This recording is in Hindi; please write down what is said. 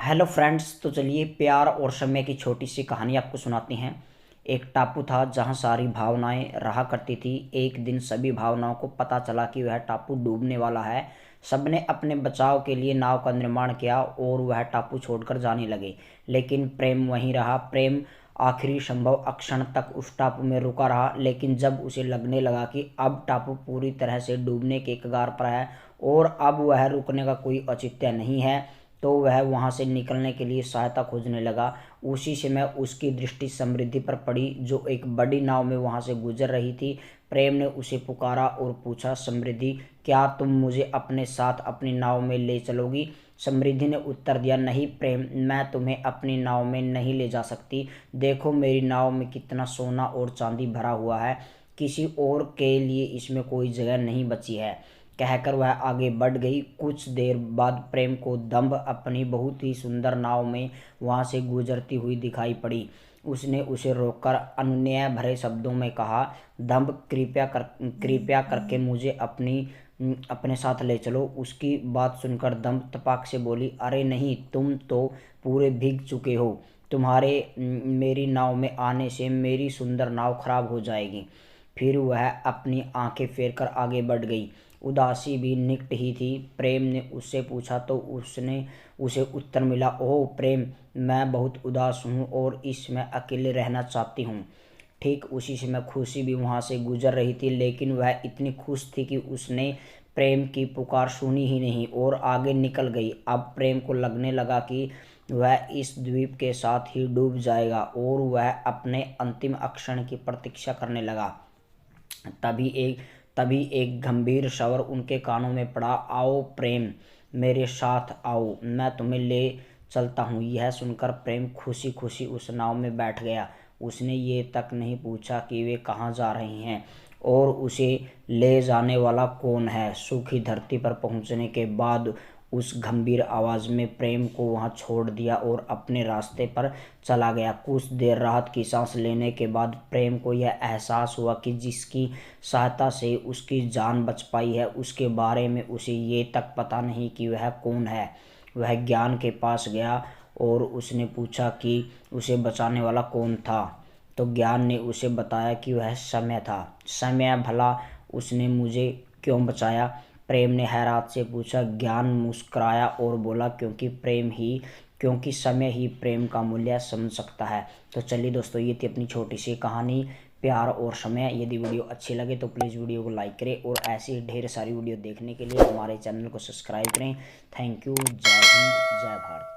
हेलो फ्रेंड्स, तो चलिए प्यार और समय की छोटी सी कहानी आपको सुनाते हैं। एक टापू था जहां सारी भावनाएं रहा करती थी। एक दिन सभी भावनाओं को पता चला कि वह टापू डूबने वाला है। सबने अपने बचाव के लिए नाव का निर्माण किया और वह टापू छोड़कर जाने लगे। लेकिन प्रेम वहीं रहा। प्रेम आखिरी संभव क्षण तक उस टापू में रुका रहा। लेकिन जब उसे लगने लगा कि अब टापू पूरी तरह से डूबने के कगार पर है और अब वह रुकने का कोई औचित्य नहीं है, तो वह वहां से निकलने के लिए सहायता खोजने लगा। उसी समय उसकी दृष्टि समृद्धि पर पड़ी, जो एक बड़ी नाव में वहां से गुजर रही थी। प्रेम ने उसे पुकारा और पूछा, समृद्धि, क्या तुम मुझे अपने साथ अपनी नाव में ले चलोगी? समृद्धि ने उत्तर दिया, नहीं प्रेम, मैं तुम्हें अपनी नाव में नहीं ले जा सकती। देखो, मेरी नाव में कितना सोना और चांदी भरा हुआ है। किसी और के लिए इसमें कोई जगह नहीं बची है। कहकर वह आगे बढ़ गई। कुछ देर बाद प्रेम को दम्भ अपनी बहुत ही सुंदर नाव में वहां से गुजरती हुई दिखाई पड़ी। उसने उसे रोककर अनुनय भरे शब्दों में कहा, दम्भ, कृपया करके मुझे अपने साथ ले चलो। उसकी बात सुनकर दम्भ तपाक से बोली, अरे नहीं, तुम तो पूरे भीग चुके हो। तुम्हारे मेरी नाव में आने से मेरी सुंदर नाव खराब हो जाएगी। फिर वह अपनी आंखें फेर कर आगे बढ़ गई। उदासी भी निकट ही थी। प्रेम ने उससे पूछा तो उसने उसे उत्तर मिला, ओह प्रेम, मैं बहुत उदास हूँ और इसमें अकेले रहना चाहती हूँ। ठीक उसी समय खुशी भी वहाँ से गुजर रही थी, लेकिन वह इतनी खुश थी कि उसने प्रेम की पुकार सुनी ही नहीं और आगे निकल गई। अब प्रेम को लगने लगा कि वह इस द्वीप के साथ ही डूब जाएगा और वह अपने अंतिम क्षण की प्रतीक्षा करने लगा। तभी एक तभी एक गंभीर स्वर उनके कानों में पड़ा, आओ प्रेम, मेरे साथ आओ, मैं तुम्हें ले चलता हूँ। यह सुनकर प्रेम खुशी खुशी उस नाव में बैठ गया। उसने ये तक नहीं पूछा कि वे कहाँ जा रही हैं और उसे ले जाने वाला कौन है। सूखी धरती पर पहुँचने के बाद उस गंभीर आवाज़ में प्रेम को वहां छोड़ दिया और अपने रास्ते पर चला गया। कुछ देर राहत की सांस लेने के बाद प्रेम को यह एहसास हुआ कि जिसकी सहायता से उसकी जान बच पाई है, उसके बारे में उसे ये तक पता नहीं कि वह कौन है। वह ज्ञान के पास गया और उसने पूछा कि उसे बचाने वाला कौन था। तो ज्ञान ने उसे बताया कि वह समय था। समय भला उसने मुझे क्यों बचाया? प्रेम ने हैरात से पूछा। ज्ञान मुस्कुराया और बोला, क्योंकि समय ही प्रेम का मूल्य समझ सकता है। तो चलिए दोस्तों, ये थी अपनी छोटी सी कहानी प्यार और समय। यदि वीडियो अच्छी लगे तो प्लीज़ वीडियो को लाइक करें और ऐसी ही ढेर सारी वीडियो देखने के लिए हमारे चैनल को सब्सक्राइब करें। Thank you. जय हिंद, जय भारत।